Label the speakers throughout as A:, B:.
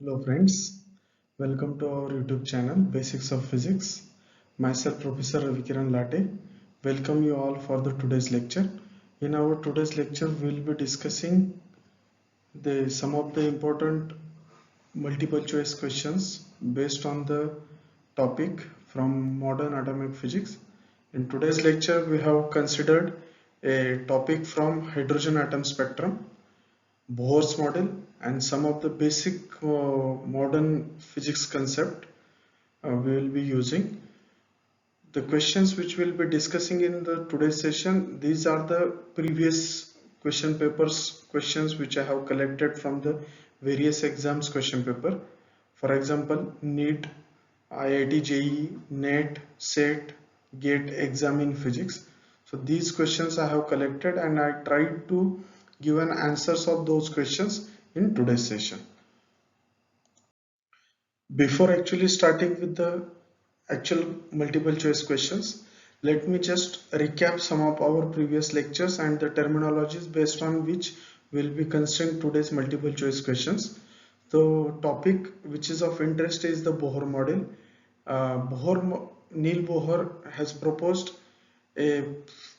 A: Hello friends, welcome to our YouTube channel Basics of Physics. Myself Professor Ravikiran Latte. Welcome you all for the today's lecture. In our today's lecture we will be discussing some of the important multiple choice questions based on the topic from modern atomic physics. In today's lecture we have considered a topic from hydrogen atom spectrum, Bohr's model, and some of the basic modern physics concept we will be using. The questions which we'll be discussing in the today's session, these are the previous question papers questions which I have collected from the various exams question paper. For example, NEET, IIT JEE, NET, SET, GATE exam in physics. So these questions I have collected and I tried to give an answers of those questions in today's session. Before actually starting with the actual multiple choice questions, let me just recap some of our previous lectures and the terminologies based on which we'll be considering today's multiple choice questions. The topic which is of interest is the Bohr model. Neil Bohr has proposed a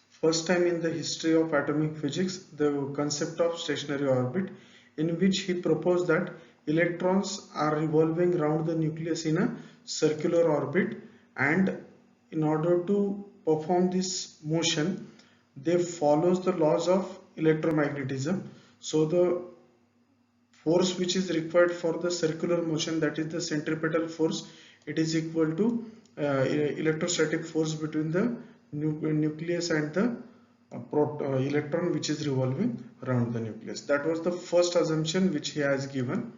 A: first time in the history of atomic physics the concept of stationary orbit, in which he proposed that electrons are revolving around the nucleus in a circular orbit, and in order to perform this motion they follows the laws of electromagnetism. So the force which is required for the circular motion, that is the centripetal force, it is equal to electrostatic force between the nucleus and the electron which is revolving around the nucleus. That was the first assumption which he has given.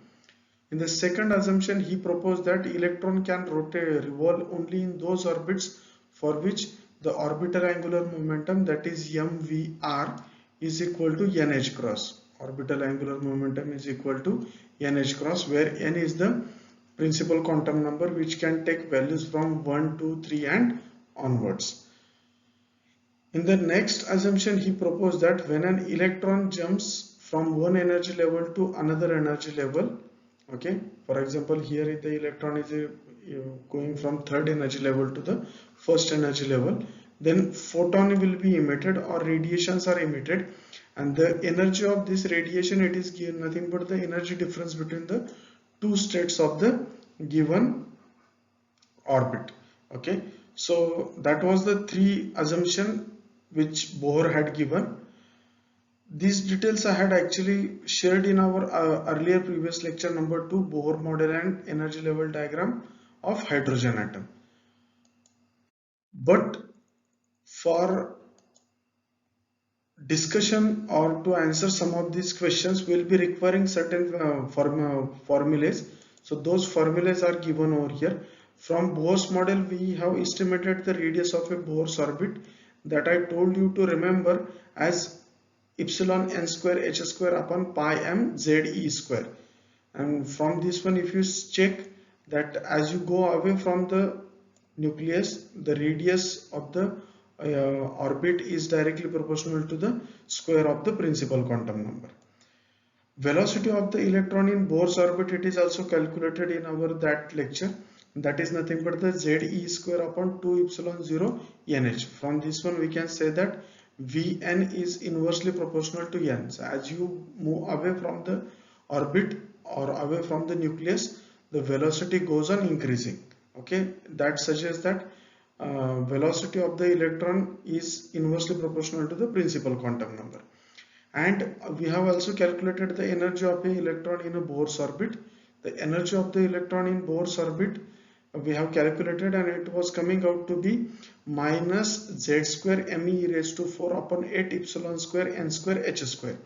A: In the second assumption, he proposed that electron can revolve only in those orbits for which the orbital angular momentum, that is mvr, is equal to nh cross. Orbital angular momentum is equal to nh cross, where n is the principal quantum number which can take values from 1, 2, 3 and onwards. In the next assumption, he proposed that when an electron jumps from one energy level to another energy level, okay, for example here the electron is going from third energy level to the first energy level, then photon will be emitted or radiations are emitted, and the energy of this radiation, it is nothing but the energy difference between the two states of the given orbit. Okay, so that was the three assumption which Bohr had given. These details I had actually shared in our earlier previous lecture number 2, Bohr model and energy level diagram of hydrogen atom. But for discussion or to answer some of these questions, we'll be requiring certain formulas. So those formulas are given over here. From Bohr's model, we have estimated the radius of a Bohr's orbit that I told you to remember as epsilon n square h square upon pi m z e square. And from this one, if you check that as you go away from the nucleus, the radius of the orbit is directly proportional to the square of the principal quantum number. Velocity of the electron in Bohr's orbit, it is also calculated in our that lecture. That is nothing but the ze square upon 2 epsilon 0 nh. From this one we can say that Vn is inversely proportional to n. So as you move away from the orbit or away from the nucleus, the velocity goes on increasing. Okay, that suggests that velocity of the electron is inversely proportional to the principal quantum number. And we have also calculated the energy of an electron in a Bohr's orbit. The energy of the electron in Bohr's orbit we have calculated, and it was coming out to be minus z square me raised to 4 upon 8 epsilon square n square h square.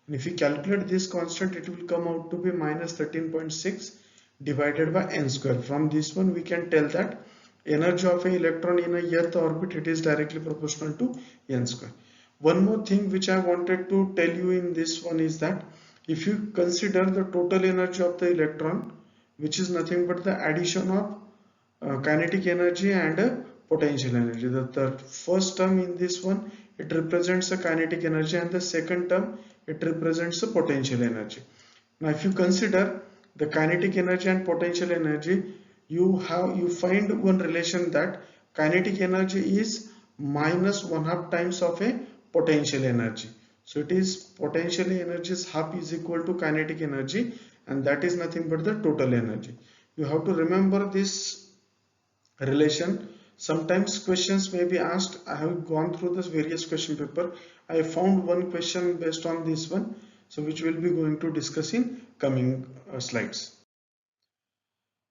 A: And if we calculate this constant, it will come out to be minus 13.6 divided by n square. From this one we can tell that energy of an electron in a earth orbit, it is directly proportional to n square. One more thing which I wanted to tell you in this one is that if you consider the total energy of the electron, which is nothing but the addition of kinetic energy and potential energy. The first term in this one, it represents the kinetic energy, and the second term, it represents the potential energy. Now if you consider the kinetic energy and potential energy, you find one relation that kinetic energy is minus 1/2 times of a potential energy. So it is potential energy is half is equal to kinetic energy, and that is nothing but the total energy. You have to remember this relation. Sometimes questions may be asked. I have gone through this various question paper. I found one question based on this one, so which we'll be going to discuss in coming slides.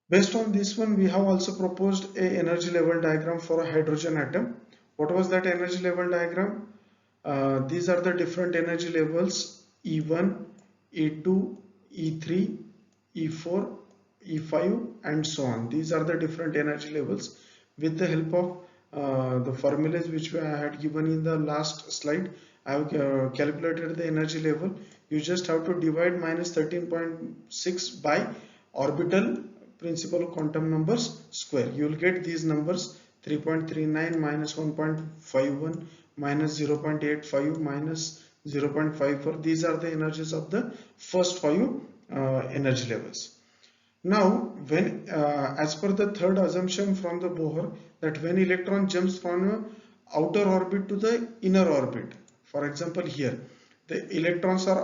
A: Based on this one, we have also proposed a energy level diagram for a hydrogen atom. What was that energy level diagram? These are the different energy levels: E1, E2, E3, E4, E5 and so on. These are the different energy levels. With the help of the formulas which I had given in the last slide, I have calculated the energy level. You just have to divide minus 13.6 by orbital principal quantum numbers square. You will get these numbers: 3.39 minus 1.51 minus 0.85 minus 0.54. These are the energies of the first 5 energy levels. Now, when as per the third assumption from the Bohr, that when electron jumps from a outer orbit to the inner orbit, for example here, the electrons are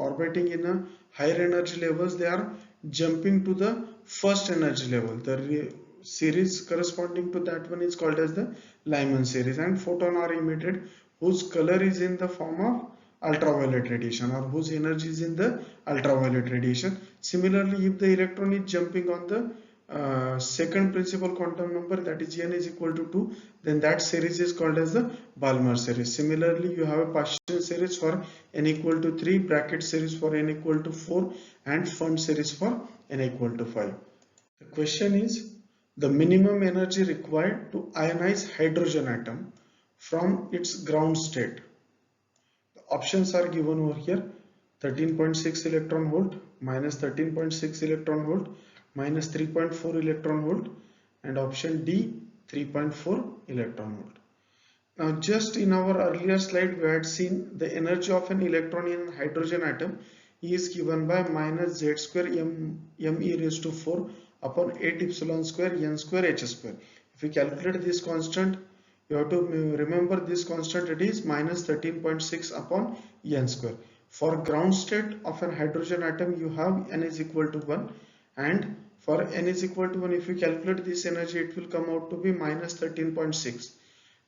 A: orbiting in a higher energy levels, they are jumping to the first energy level. The series corresponding to that one is called as the Lyman series, and photon are emitted whose color is in the form of ultraviolet radiation, or whose energy is in the ultraviolet radiation. Similarly, if the electron is jumping on the second principal quantum number, that is n is equal to 2, then that series is called as the Balmer series. Similarly, you have a partial series for n equal to 3, bracket series for n equal to 4, and Pfund series for n equal to 5. The question is the minimum energy required to ionize hydrogen atom from its ground state. The options are given over here: 13.6 electron volt, minus 13.6 electron volt, minus 3.4 electron volt, and option D, 3.4 electron volt. Now, just in our earlier slide, we had seen the energy of an electron in a hydrogen atom is given by minus z square m e raised to 4 upon 8 epsilon square n square h square. If we calculate this constant, you have to remember this constant, it is minus 13.6 upon n square. For ground state of an hydrogen atom, you have n is equal to 1, and for n is equal to 1, if you calculate this energy, it will come out to be minus 13.6.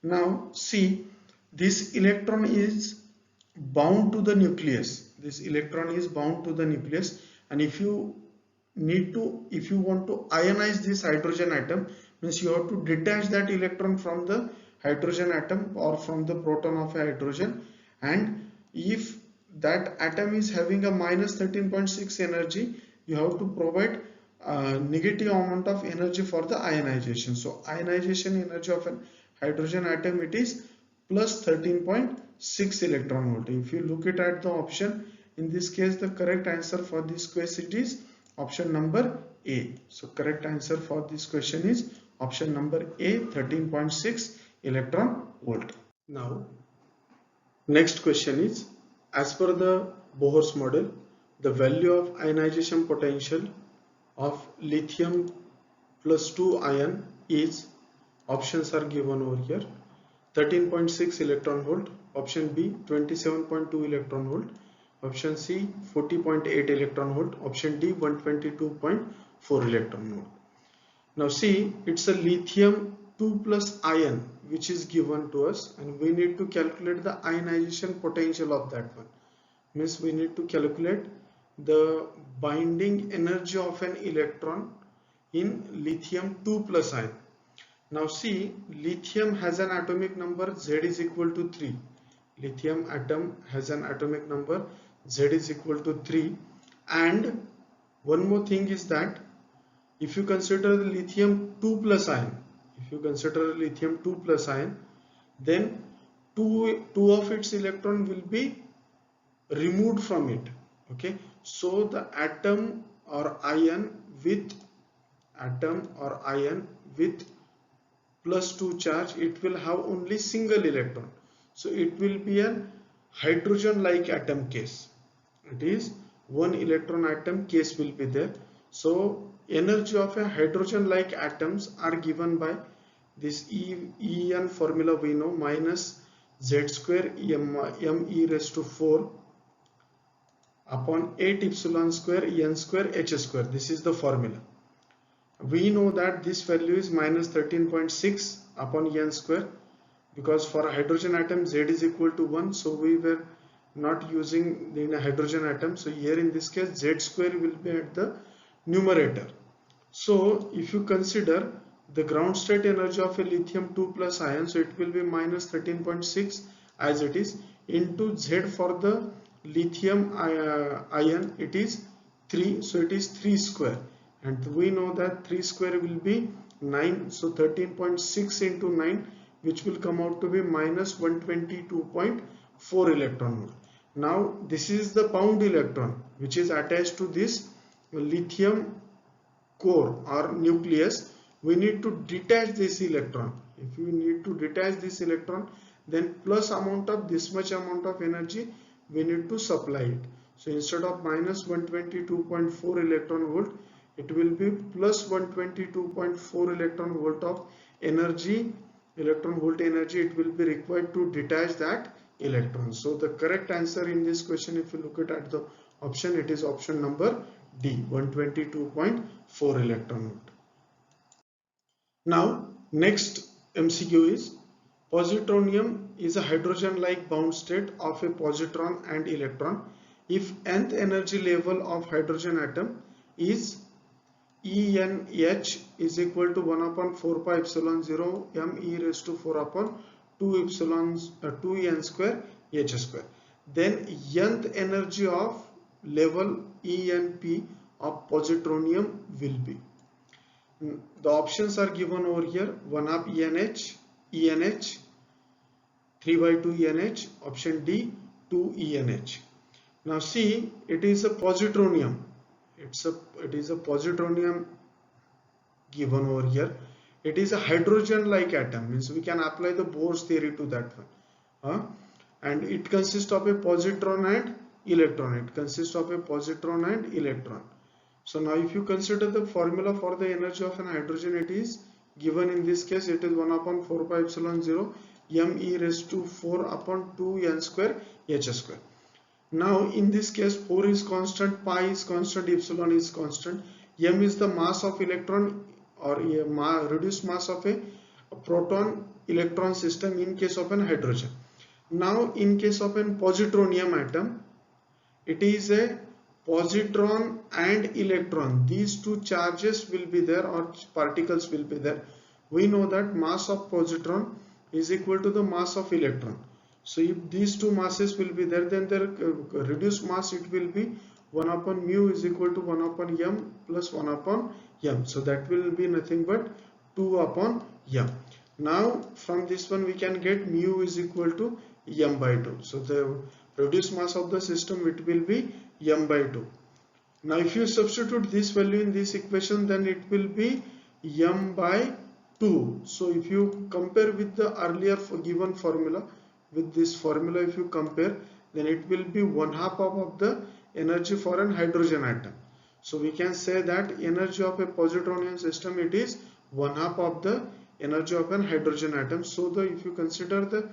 A: Now see, this electron is bound to the nucleus. This electron is bound to the nucleus, and if you want to ionize this hydrogen atom, means you have to detach that electron from the hydrogen atom or from the proton of a hydrogen, and if that atom is having a minus 13.6 energy, you have to provide negative amount of energy for the ionization. So ionization energy of an hydrogen atom, it is plus 13.6 electron volt. If you look at the option, in this case the correct answer for this question is option number A. So correct answer for this question is option number A, 13.6 electron volt. Now next question is, as per the Bohr's model, the value of ionization potential of lithium plus 2 ion is, options are given over here: 13.6 electron volt, option B 27.2 electron volt, option C 40.8 electron volt, option D 122.4 electron volt. Now see, it's a lithium 2 plus ion which is given to us, and we need to calculate the ionization potential of that one. Means we need to calculate the binding energy of an electron in lithium 2 plus ion. Now see, lithium has an atomic number Z is equal to 3. Lithium atom has an atomic number Z is equal to 3, and one more thing is that if you consider the lithium 2 plus ion, then two of its electron will be removed from it. Okay, so the atom or ion with plus 2 charge, it will have only single electron, so it will be an hydrogen like atom case. It is one electron atom case will be there. So energy of a hydrogen like atoms are given by this En formula we know, minus Z square m e raised to 4 upon 8 epsilon square n square h square. This is the formula. We know that this value is minus 13.6 upon n square, because for a hydrogen atom Z is equal to 1, so we were not using in a hydrogen atom. So here in this case Z square will be at the numerator. So if you consider the ground state energy of a lithium 2 plus ion, so it will be minus 13.6 as it is, into Z for the lithium ion, it is 3, so it is 3 square, and we know that 3 square will be 9, so 13.6 into 9, which will come out to be minus 122.4 electron volt. Now this is the bound electron which is attached to this lithium core or nucleus. We need to detach this electron. If you need to detach this electron, then plus amount of this much amount of energy we need to supply it. So instead of minus 122.4 electron volt, it will be plus 122.4 electron volt of energy, electron volt energy it will be required to detach that electron. So the correct answer in this question, if you look at the option, it is option number D, 122.4 electron volt. Now next MCQ is, positronium is a hydrogen-like bound state of a positron and electron if nth energy level of hydrogen atom is ENH is equal to 1 upon 4 pi epsilon 0 m e raised to 4 upon 2 n square h square. Then nth energy of level ENP of positronium will be. The options are given over here: 1 half ENH, 3 by 2 ENH, option D 2 ENH. Now see, it is a positronium. It is a positronium given over here. It is a hydrogen-like atom, means we can apply the Bohr's theory to that one. And it consists of a positron and electron. It consists of a positron and electron. So now if you consider the formula for the energy of an hydrogen, it is given in this case, it is 1 upon 4 pi epsilon 0 m e raised to 4 upon 2 n square h square. Now in this case 4 is constant, pi is constant, epsilon is constant, m is the mass of electron or reduced mass of a proton electron system in case of an hydrogen. Now in case of an positronium atom, it is a positron and electron. These two charges will be there, or particles will be there. We know that mass of positron is equal to the mass of electron. So if these two masses will be there, then their reduced mass, it will be 1 upon mu is equal to 1 upon m plus 1 upon m. So that will be nothing but 2 upon m. Now from this one we can get mu is equal to m by 2. So the reduced mass of the system, it will be m by 2. Now if you substitute this value in this equation, then it will be m by 2. So if you compare with the earlier given formula, with this formula if you compare, then it will be 1/2 of the energy for an hydrogen atom. So we can say that energy of a positronium system, it is 1/2 of the energy of an hydrogen atom. So if you consider the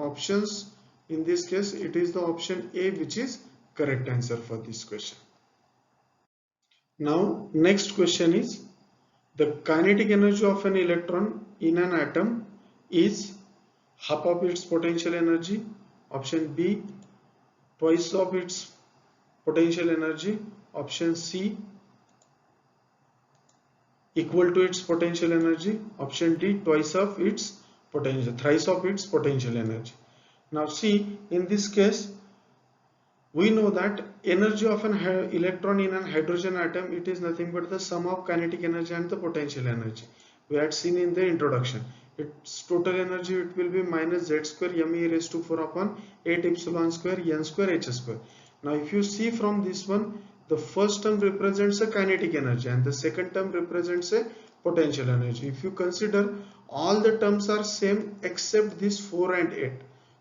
A: options, in this case it is the option A which is correct answer for this question. Now next question is, the kinetic energy of an electron in an atom is half of its potential energy, option B twice of its potential energy, option C equal to its potential energy, option D thrice of its potential energy. Now see, in this case we know that energy of an electron in an hydrogen atom, it is nothing but the sum of kinetic energy and the potential energy. We had seen in the introduction. Its total energy, it will be minus z square m e raised to 4 upon 8 epsilon square n square h square. Now if you see from this one, the first term represents a kinetic energy and the second term represents a potential energy. If you consider, all the terms are same except this 4 and 8.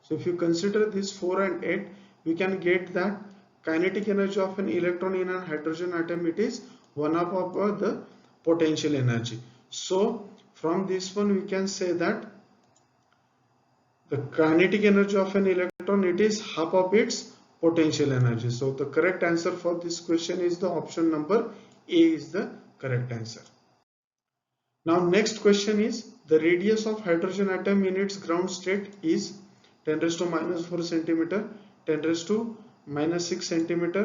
A: So if you consider this 4 and 8, we can get that kinetic energy of an electron in a hydrogen atom, it is 1/2 of the potential energy. So from this one we can say that the kinetic energy of an electron, it is half of its potential energy. So the correct answer for this question is the option number A is the correct answer. Now next question is, the radius of hydrogen atom in its ground state is 10 raised to minus 4 centimeter, 10 raised to minus 6 centimeter,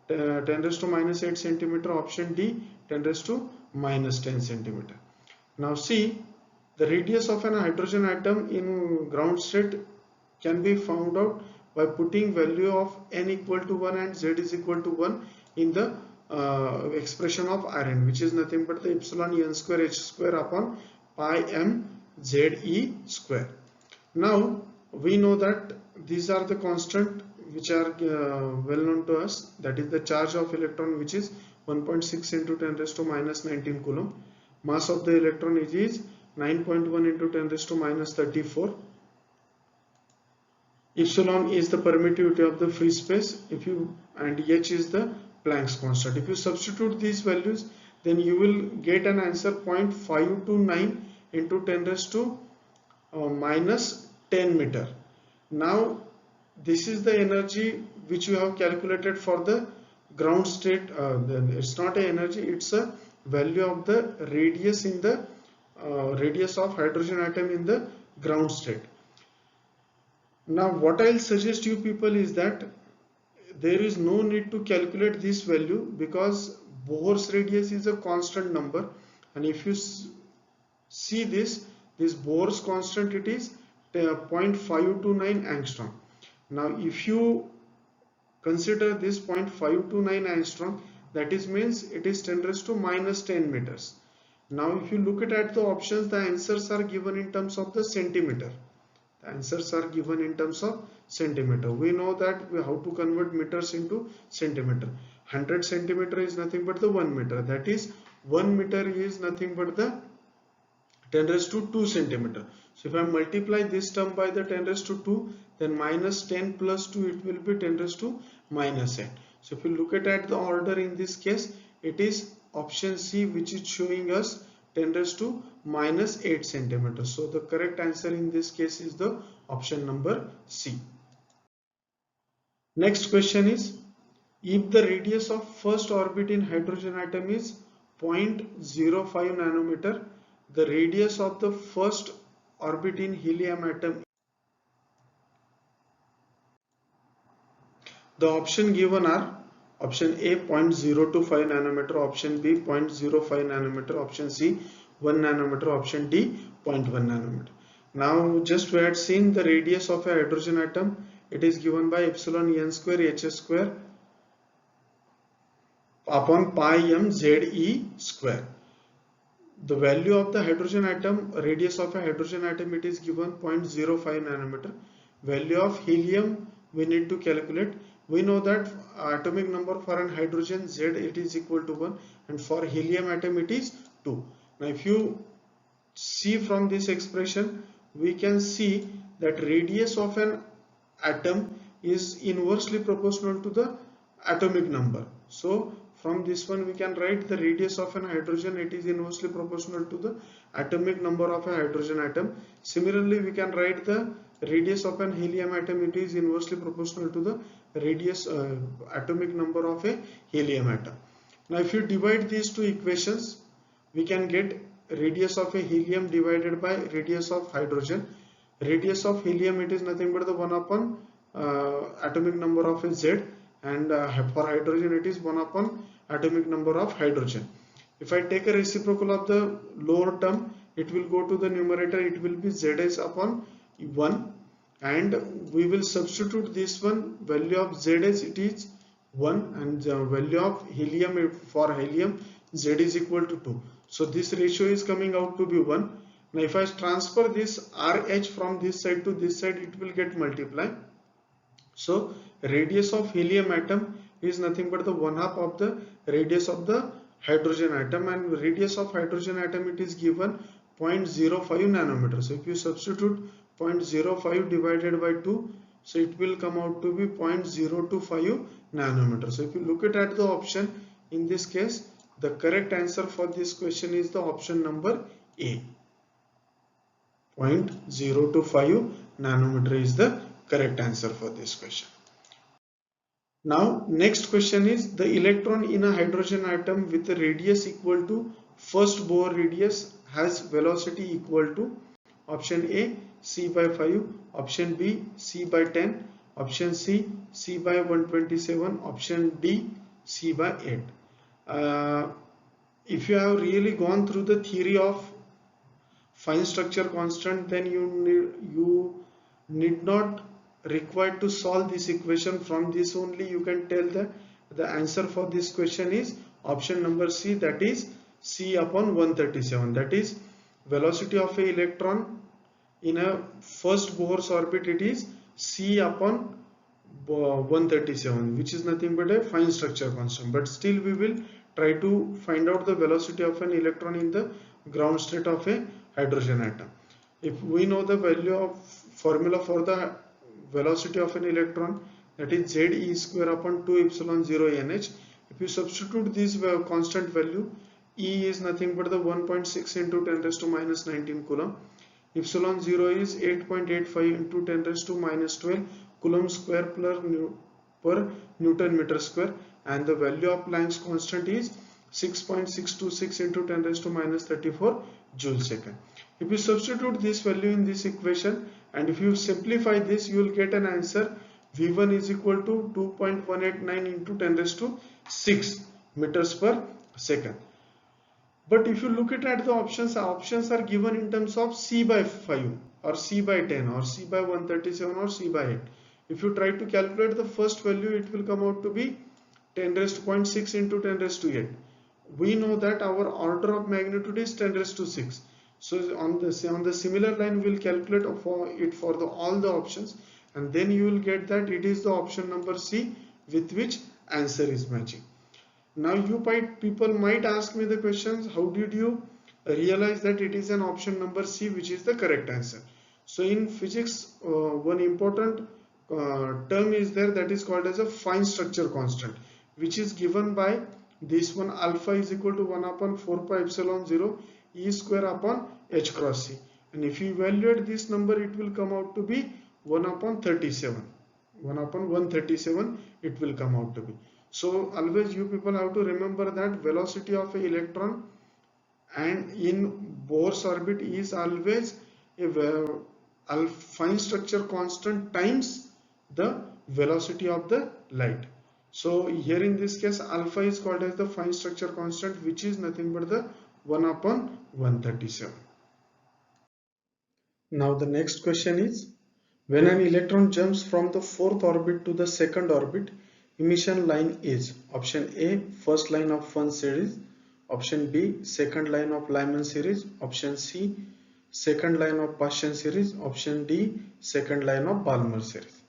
A: 10 raised to minus 8 centimeter, option D 10 raised to minus 10 centimeter. Now see, the radius of an hydrogen atom in ground state can be found out by putting value of n equal to 1 and z is equal to 1 in the expression of Rn, which is nothing but the epsilon n square h square upon pi m ze square. Now we know that these are the constant which are well known to us, that is the charge of electron, which is 1.6 into 10 raised to minus 19 coulomb. Mass of the electron is 9.1 into 10 raised to minus 34. Epsilon is the permittivity of the free space, and h is the Planck's constant. If you substitute these values, then you will get an answer 0.529 into 10 raised to minus 10 meter. Now this is the energy which you have calculated for the ground state. It's not an energy, it's a value of the radius in the radius of hydrogen atom in the ground state. Now what I'll suggest you people is that there is no need to calculate this value, because Bohr's radius is a constant number, and if you see this Bohr's constant, it is 0.529 angstrom. Now if you consider this 0.529 angstrom, that is means it is 10 raised to minus 10 meters. Now if you look at the options, the answers are given in terms of the centimeter. The answers are given in terms of centimeter. We know that how to convert meters into centimeter. 100 centimeter is nothing but the 1 meter. That is 1 meter is nothing but the 10 raised to 2 centimeter. So if I multiply this term by the 10 raised to 2, then minus 10 plus 2, it will be 10 raised to minus 8. So if you look at the order in this case, it is option C which is showing us 10 raised to minus 8 centimeters. So the correct answer in this case is the option number C. Next question is, if the radius of first orbit in hydrogen atom is 0.05 nanometer, the radius of the first orbit in helium atom, the option given are option A 0.025 nanometer, option B 0.05 nanometer, option C 1 nanometer, option D 0.1 nanometer. Now just we had seen the radius of a hydrogen atom, it is given by epsilon n square h square upon pi m ze square. The value of the hydrogen atom, radius of a hydrogen atom, it is given 0.05 nanometer. Value of helium we need to calculate. We know that atomic number for an hydrogen Z, it is equal to 1, and for helium atom it is 2. Now if you see from this expression, we can see that radius of an atom is inversely proportional to the atomic number. So from this one we can write the radius of an hydrogen, it is inversely proportional to the atomic number of a hydrogen atom. Similarly we can write the radius of an helium atom, it is inversely proportional to the radius atomic number of a helium atom. Now if you divide these two equations, we can get radius of a helium divided by radius of hydrogen. Radius of helium, it is nothing but the 1 upon atomic number of a Z, and for hydrogen it is 1 upon atomic number of hydrogen. If I take a reciprocal of the lower term, it will go to the numerator, it will be Zs upon 1, and we will substitute this one, value of Zs it is 1, and the value of helium, for helium Z is equal to 2. So this ratio is coming out to be 1. Now if I transfer this RH from this side to this side, it will get multiplied. So radius of helium atom is nothing but the 1/2 of the radius of the hydrogen atom, and radius of hydrogen atom, it is given 0.05 nanometer. So if you substitute 0.05 divided by 2, so it will come out to be 0.025 nanometer. So if you look at the option, in this case the correct answer for this question is the option number A. 0.025 nanometer is the correct answer for this question. Now next question is, the electron in a hydrogen atom with a radius equal to first Bohr radius has velocity equal to option A c by 5, option B c by 10, option C c by 127, option D c by 8. If you have really gone through the theory of fine structure constant, then you need not required to solve this equation. From this only you can tell that the answer for this question is option number C, that is c upon 137. That is velocity of a electron in a first Bohr's orbit, it is c upon 137, which is nothing but a fine structure constant. But still we will try to find out the velocity of an electron in the ground state of a hydrogen atom. If we know the value of formula for the velocity of an electron, that is z e square upon 2 epsilon 0 nh. If you substitute this constant value, e is nothing but the 1.6 into 10 raised to minus 19 coulomb. Epsilon 0 is 8.85 into 10 raised to minus 12 coulomb square per Newton meter square, and the value of Planck's constant is 6.626 into 10 raised to minus 34 joule second. If you substitute this value in this equation and if you simplify this, you will get an answer V1 is equal to 2.189 into 10 raised to 6 meters per second. But if you look at the options are given in terms of c by 5 or c by 10 or c by 137 or c by 8. If you try to calculate the first value, it will come out to be 10 raised to 0.6 into 10 raised to 8. We know that our order of magnitude is 10 raised to 6. So on the similar line, we will calculate for it for all the options, and then you will get that it is the option number C with which answer is matching. Now people might ask me the questions, how did you realize that it is an option number C which is the correct answer? So in physics, one important term is there, that is called as a fine structure constant, which is given by this one, alpha is equal to 1 upon 4 pi epsilon 0 e square upon h cross c, and if you evaluate this number, it will come out to be 1 upon 37, 1 upon 137 it will come out to be. So always you people have to remember that velocity of an electron and in Bohr's orbit is always a fine structure constant times the velocity of the light. So here in this case, alpha is called as the fine structure constant, which is nothing but the 1 upon 137. Now the next question is, when an electron jumps from the fourth orbit to the second orbit, emission line is option A, first line of Fuhn series, option B, second line of Lyman series, option C, second line of Paschen series, option D, second line of Balmer series.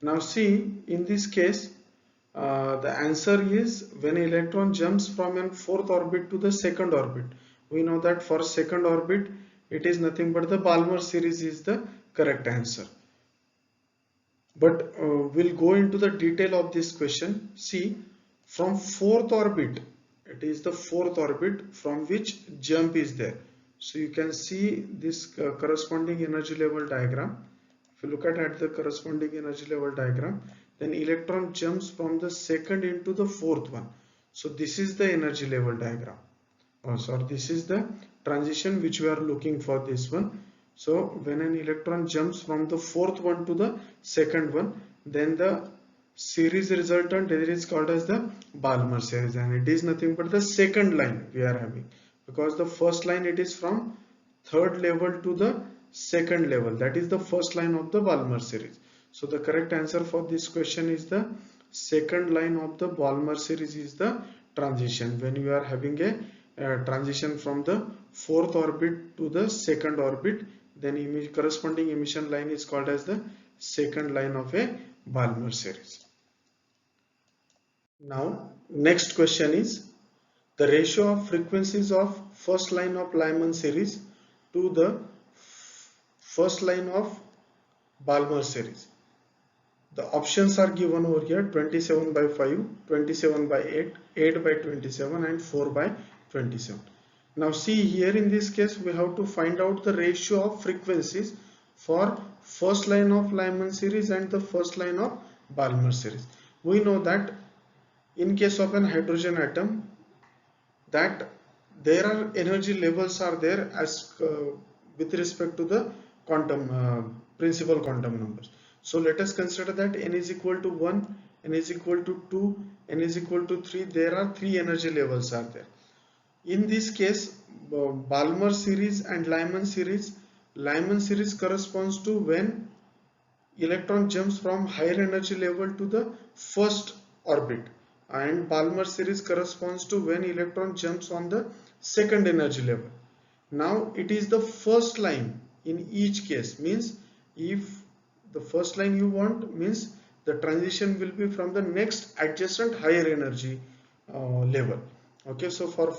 A: Now see, in this case, the answer is when an electron jumps from a fourth orbit to the second orbit. We know that for second orbit, it is nothing but the Balmer series is the correct answer. But we'll go into the detail of this question. See, from fourth orbit, it is the fourth orbit from which jump is there. So you can see this corresponding energy level diagram. If you look at the corresponding energy level diagram, then electron jumps from the second into the fourth one. So this is the energy level diagram. This is the transition which we are looking for, this one. So when an electron jumps from the fourth one to the second one, then the series resultant is called as the Balmer series, and it is nothing but the second line we are having, because the first line it is from third level to the second level, that is the first line of the Balmer series. So the correct answer for this question is the second line of the Balmer series is the transition. When you are having a transition from the fourth orbit to the second orbit, then corresponding emission line is called as the second line of a Balmer series. Now next question is the ratio of frequencies of first line of Lyman series to the first line of Balmer series. The options are given over here: 27 by 5, 27 by 8, 8 by 27 and 4 by 27. Now see here, in this case we have to find out the ratio of frequencies for first line of Lyman series and the first line of Balmer series. We know that in case of an hydrogen atom, that there are energy levels are there as with respect to the quantum principal quantum numbers. So let us consider that n is equal to 1, n is equal to 2, n is equal to 3. There are 3 energy levels are there. In this case, Balmer series and Lyman series corresponds to when electron jumps from higher energy level to the first orbit, and Balmer series corresponds to when electron jumps on the second energy level. Now it is the first line in each case, means if the first line you want, means the transition will be from the next adjacent higher energy level. Okay, so for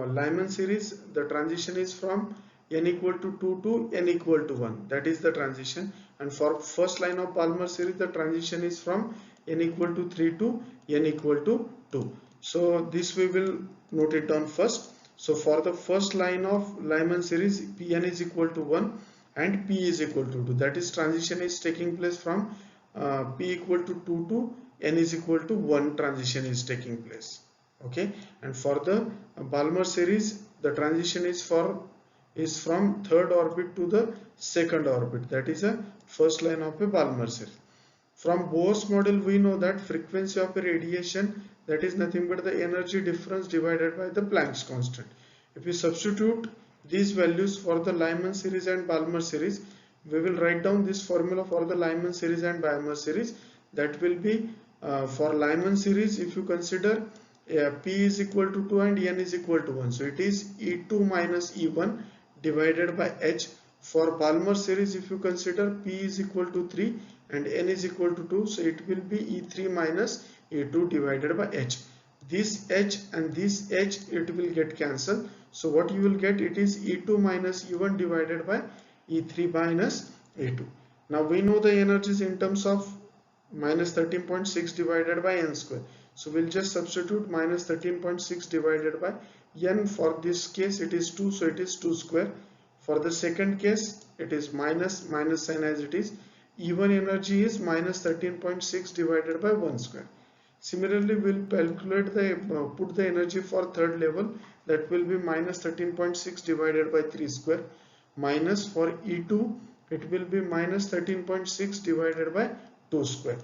A: Lyman series, the transition is from n equal to 2 to n equal to 1. That is the transition. And for first line of Balmer series, the transition is from n equal to 3 to n equal to 2. So this we will note it down first. So for the first line of Lyman series, Pn is equal to 1 and P is equal to 2. That is, transition is taking place from P equal to 2 to n is equal to 1. Transition is taking place. Okay, and for the Balmer series, the transition is from third orbit to the second orbit. That is a first line of a Balmer series. From Bohr's model, we know that frequency of a radiation, that is nothing but the energy difference divided by the Planck's constant. If we substitute these values for the Lyman series and Balmer series, we will write down this formula for the Lyman series and Balmer series. That will be for Lyman series, if you consider P is equal to 2 and n is equal to 1, so it is E2 minus E1 divided by h. For Balmer series, if you consider P is equal to 3 and n is equal to 2, so it will be E3 minus E2 divided by h. This h and this h, it will get cancelled. So what you will get, it is E2 minus E1 divided by E3 minus E2. Now we know the energies in terms of minus 13.6 divided by n square. So we'll just substitute minus 13.6 divided by n. For this case it is 2, so it is 2 square. For the second case it is minus sign as it is. E1 energy is minus 13.6 divided by 1 square. Similarly, we'll calculate put the energy for third level. That will be minus 13.6 divided by 3 square, minus for E2 it will be minus 13.6 divided by 2 square.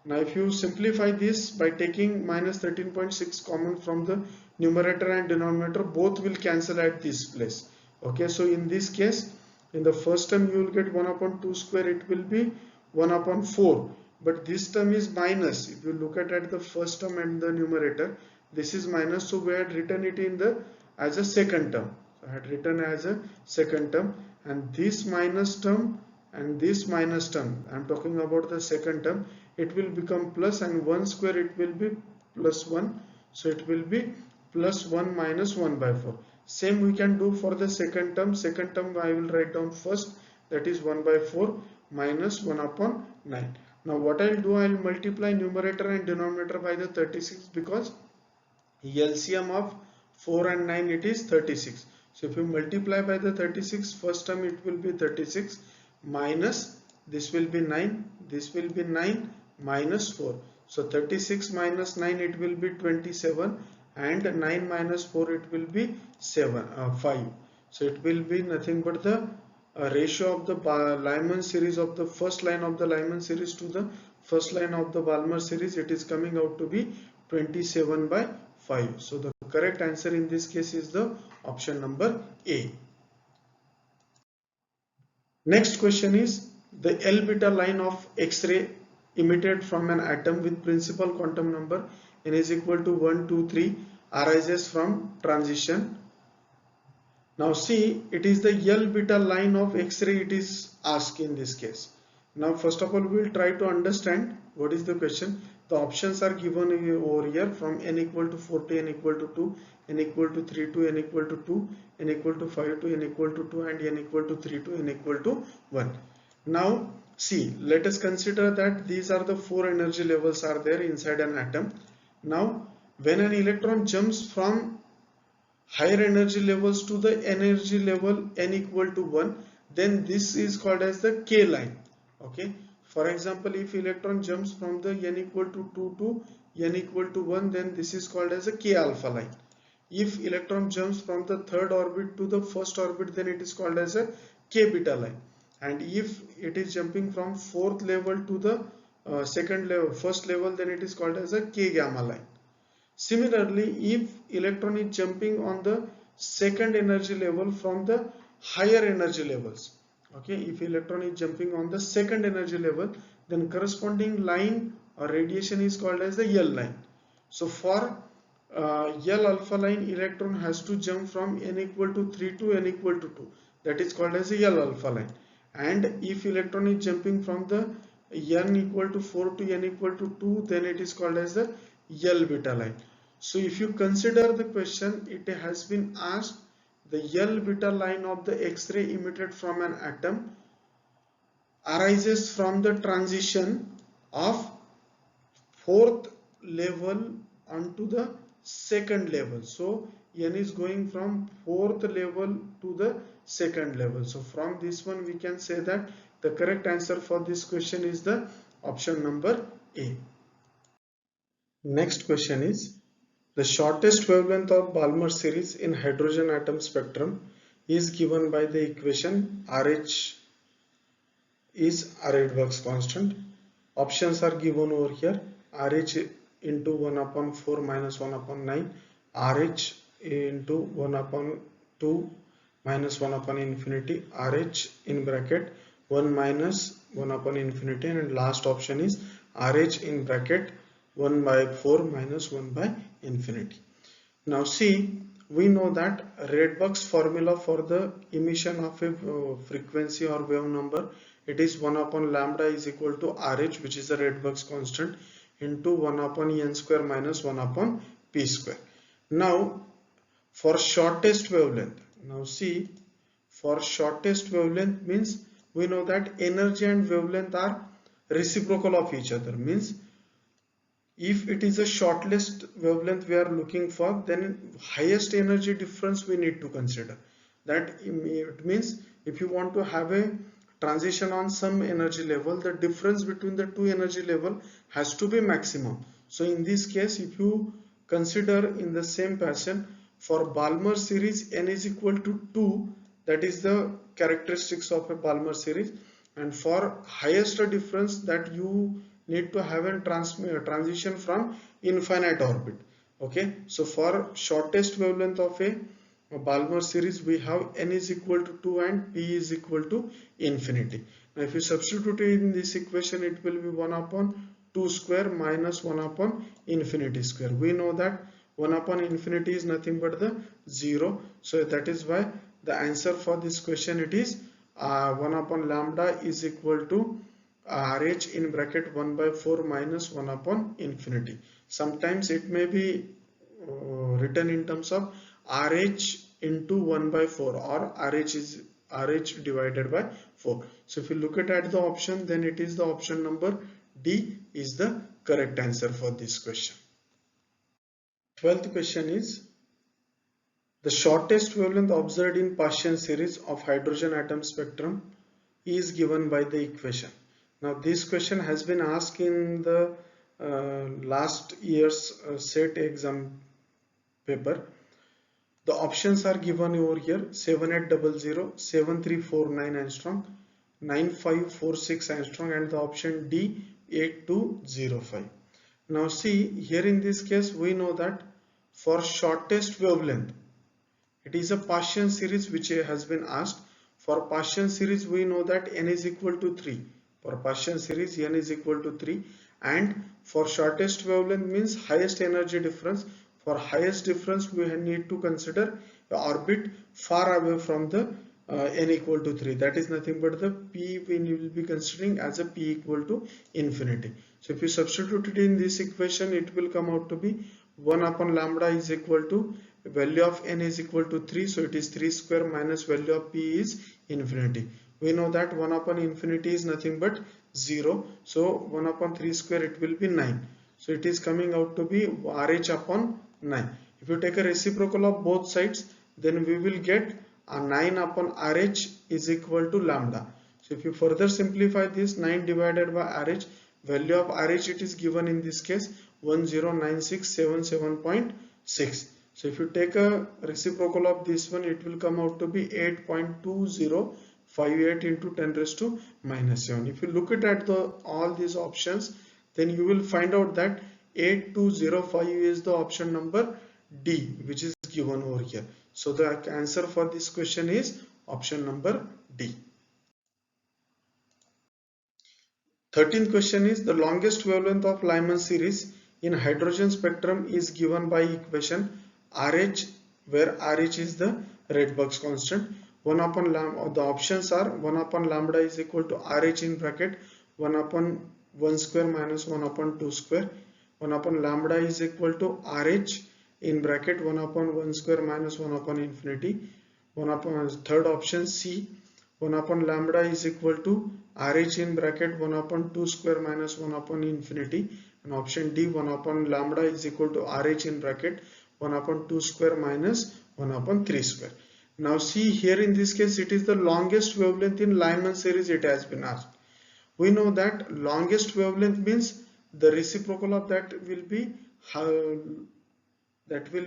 A: Now if you simplify this by taking minus 13.6 common from the numerator and denominator, both will cancel at this place. Okay, so in this case, in the first term you will get 1 upon 2 square, it will be 1 upon 4, but this term is minus. If you look at the first term and the numerator, this is minus, so we had written it in the as a second term. So I had written as a second term, and this minus term and this minus term, I am talking about the second term, it will become plus, and 1 square it will be plus 1, so it will be plus 1 minus 1 by 4. Same we can do for the second term. Second term I will write down first, that is 1 by 4 minus 1 upon 9. Now what I will do, I will multiply numerator and denominator by the 36, because LCM of 4 and 9 it is 36. So if you multiply by the 36, first term it will be 36 minus this will be 9, this will be 9 minus 4. So 36 minus 9 it will be 27, and 9 minus 4 it will be 5. So it will be nothing but the ratio of the Lyman series of the first line of the Lyman series to the first line of the Balmer series. It is coming out to be 27 by 5. So the correct answer in this case is the option number A. Next question is, the L beta line of X-ray emitted from an atom with principal quantum number n is equal to 1, 2, 3 arises from transition. Now see, it is the L beta line of X-ray it is asked in this case. Now first of all we will try to understand what is the question. The options are given over here from n equal to 4 to n equal to 2, n equal to 3 to n equal to 2, n equal to 5 to n equal to 2, and n equal to 3 to n equal to 1. Now see, let us consider that these are the four energy levels are there inside an atom. Now when an electron jumps from higher energy levels to the energy level n equal to 1, then this is called as the K line. Okay, for example, if electron jumps from the n equal to 2 to n equal to 1, then this is called as a K alpha line. If electron jumps from the third orbit to the first orbit, then it is called as a K beta line. And if it is jumping from fourth level to the first level, then it is called as a K gamma line. Similarly, if electron is jumping on the second energy level from the higher energy levels, okay, if electron is jumping on the second energy level, then corresponding line or radiation is called as the L line. So for L alpha line, electron has to jump from n equal to 3 to n equal to 2. That is called as a L alpha line. And if electron is jumping from the n equal to 4 to n equal to 2, then it is called as the L beta line. So if you consider the question, it has been asked the L beta line of the X-ray emitted from an atom arises from the transition of fourth level onto the second level. So n is going from fourth level to the second level. So from this one we can say that the correct answer for this question is the option number A. Next question is, the shortest wavelength of Balmer series in hydrogen atom spectrum is given by the equation RH is Rydberg's constant. Options are given over here. RH into 1 upon 4 minus 1 upon 9, RH into 1 upon 2 minus 1 upon infinity, RH in bracket 1 minus 1 upon infinity, and last option is RH in bracket 1 by 4 minus 1 by infinity. Now see, we know that Rydberg's formula for the emission of a frequency or wave number, it is 1 upon lambda is equal to RH, which is the Rydberg's constant, into 1 upon n square minus 1 upon p square. Now for shortest wavelength, now see, for shortest wavelength means we know that energy and wavelength are reciprocal of each other, means if it is a shortest wavelength we are looking for, then highest energy difference we need to consider. That it means if you want to have a transition on some energy level, the difference between the two energy level has to be maximum. So in this case, if you consider in the same fashion, for Balmer series n is equal to 2, that is the characteristics of a Balmer series, and for highest difference that you need to have a transition from infinite orbit. Okay, so for shortest wavelength of a Balmer series we have n is equal to 2 and p is equal to infinity. Now if you substitute it in this equation, it will be 1 upon 2 square minus 1 upon infinity square. We know that 1 upon infinity is nothing but the 0. So that is why the answer for this question it is 1 upon lambda is equal to RH in bracket 1 by 4 minus 1 upon infinity. Sometimes it may be written in terms of RH into 1 by 4 or RH is RH divided by 4. So if you look at the option, then it is the option number D is the correct answer for this question. 12th question is, the shortest wavelength observed in Paschen series of hydrogen atom spectrum is given by the equation. Now this question has been asked in the last year's SET exam paper. The options are given over here: 7800, 7349 angstrom, 9546 angstrom, and the option D 8205. Now see, here in this case we know that for shortest wavelength it is a Paschen series which has been asked. For Paschen series we know that n is equal to 3. For Paschen series n is equal to 3, and for shortest wavelength means highest energy difference. For highest difference we need to consider the orbit far away from the n equal to 3. That is nothing but the p we will be considering as a p equal to infinity. So if you substitute it in this equation, it will come out to be 1 upon lambda is equal to value of n is equal to 3. So it is 3 square minus value of p is infinity. We know that 1 upon infinity is nothing but 0. So 1 upon 3 square it will be 9. So it is coming out to be RH upon 9. If you take a reciprocal of both sides, then we will get a 9 upon RH is equal to lambda. So if you further simplify this, 9 divided by RH, value of RH it is given in this case 109677.6. So if you take a reciprocal of this one, it will come out to be 8.2058 into 10 raised to minus 7. If you look at all these options, then you will find out that 8205 is the option number D, which is given over here. So the answer for this question is option number D. 13th question is the longest wavelength of Lyman series in hydrogen spectrum is given by equation RH, where RH is the Rydberg's constant. 1 upon lambda, the options are 1 upon lambda is equal to RH in bracket 1 upon 1 square minus 1 upon 2 square. 1 upon lambda is equal to RH in bracket 1 upon 1 square minus 1 upon infinity. 1 upon third option C, 1 upon lambda is equal to RH in bracket 1 upon 2 square minus 1 upon infinity, and option D, 1 upon lambda is equal to RH in bracket 1 upon 2 square minus 1 upon 3 square. Now see here, in this case it is the longest wavelength in Lyman series it has been asked. We know that longest wavelength means the reciprocal of that will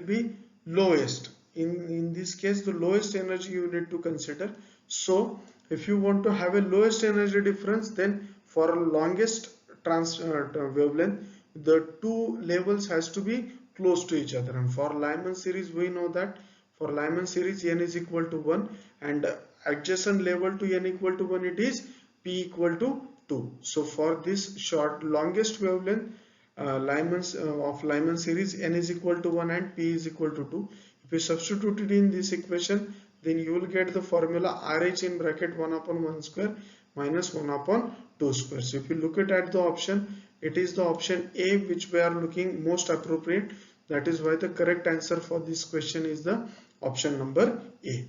A: be lowest. In this case the lowest energy you need to consider. So if you want to have a lowest energy difference, then for longest wavelength the two levels has to be close to each other, and for Lyman series we know that for Lyman series n is equal to 1, and adjacent level to n equal to 1 it is p equal to 2. So for this short longest wavelength of Lyman series, n is equal to 1 and p is equal to 2. If you substitute it in this equation, then you will get the formula RH in bracket 1 upon 1 square minus 1 upon 2 square. So if you look at the option, it is the option A which we are looking most appropriate. That is why the correct answer for this question is the option number A.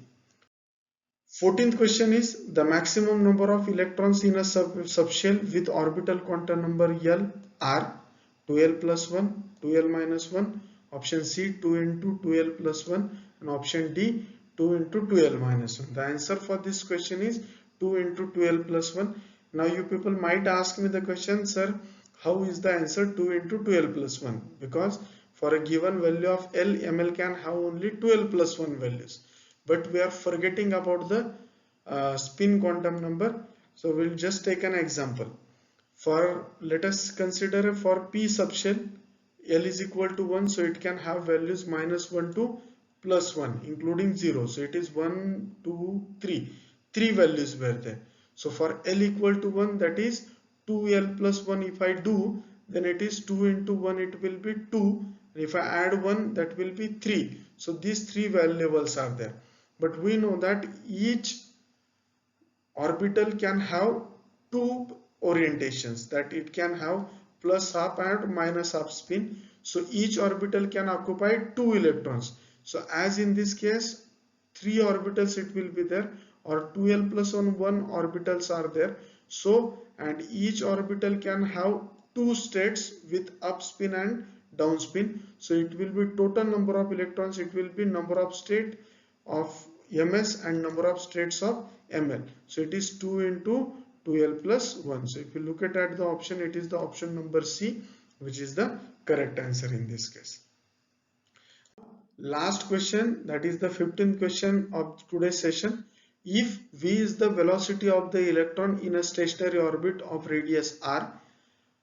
A: 14th question is the maximum number of electrons in a subshell with orbital quantum number L are 2L plus 1, 2L minus 1, option C 2 into 2L plus 1, and option D 2 into 2L minus 1. The answer for this question is 2 into 2L plus 1. Now you people might ask me the question, sir, how is the answer 2 into 2L plus 1? Because for a given value of L, ML can have only 2L plus 1 values. But we are forgetting about the spin quantum number. So we'll just take an example. Let us consider for P subshell, L is equal to 1, so it can have values minus 1 to plus 1 including 0. So it is 1, 2, 3. 3 values were there. So for L equal to 1, that is 2L plus 1. If I do, then it is 2 into 1, it will be 2. If I add 1, that will be 3. So these 3 levels are there. But we know that each orbital can have two orientations, that it can have plus half and minus half spin. So each orbital can occupy 2 electrons. So as in this case 3 orbitals it will be there, or 2L plus 1 orbitals are there. So and each orbital can have 2 states with up spin and down spin. So it will be total number of electrons, it will be number of state of ms and number of states of ml. So it is 2 into 2l plus 1. So if you look at the option, it is the option number C which is the correct answer in this case. Last question, that is the 15th question of today's session. If v is the velocity of the electron in a stationary orbit of radius r,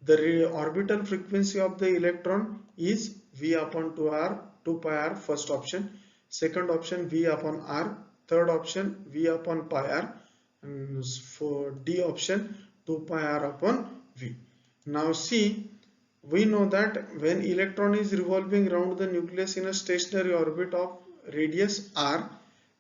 A: the orbital frequency of the electron is v upon 2 pi r, first option. Second option v upon r. Third option v upon pi r. And for D option 2 pi r upon v. Now see, we know that when electron is revolving around the nucleus in a stationary orbit of radius r,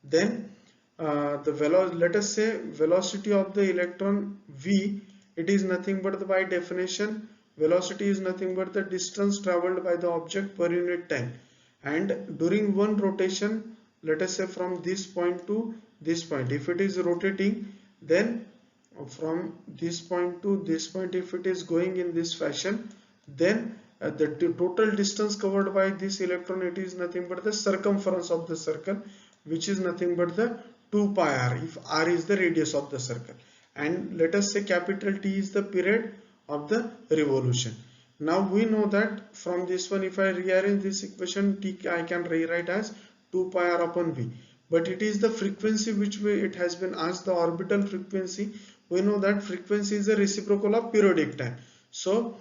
A: then let us say velocity of the electron v, it is nothing but by definition velocity is nothing but the distance traveled by the object per unit time, and during one rotation, let us say from this point to this point, if it is rotating then from this point to this point, if it is going in this fashion, then the total distance covered by this electron, it is nothing but the circumference of the circle, which is nothing but the 2 pi r, if r is the radius of the circle, and let us say capital T is the period of the revolution. Now we know that from this one, if I rearrange this equation, T I can rewrite as 2 pi r upon V, but it is the frequency which way it has been asked, the orbital frequency. We know that frequency is a reciprocal of periodic time, so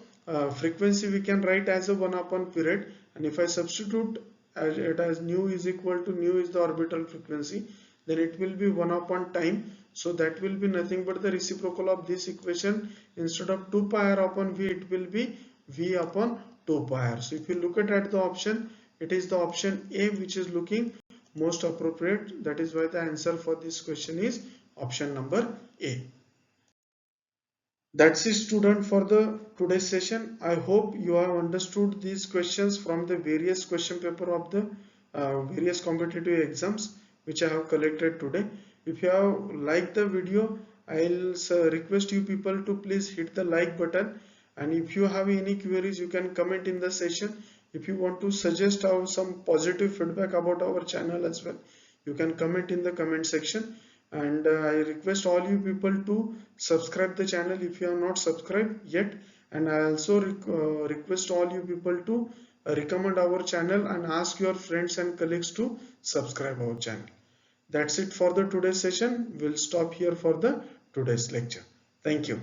A: frequency we can write as a 1 upon period, and if I substitute it as nu is equal to nu is the orbital frequency, then it will be 1 upon time, so that will be nothing but the reciprocal of this equation. Instead of 2 pi r upon V, it will be V upon 2 pi r. So if you look at the option, it is the option A which is looking most appropriate. That is why the answer for this question is option number A. That's it, student, for the today's session. I hope you have understood these questions from the various question paper of the various competitive exams which I have collected today. If you have liked the video, I'll request you people to please hit the like button, and if you have any queries, you can comment in the session. If you want to suggest some positive feedback about our channel as well, you can comment in the comment section. And I request all you people to subscribe the channel if you have not subscribed yet, and I also request all you people to recommend our channel and ask your friends and colleagues to subscribe our channel. That's it for the today's session. We'll stop here for the today's lecture. Thank you.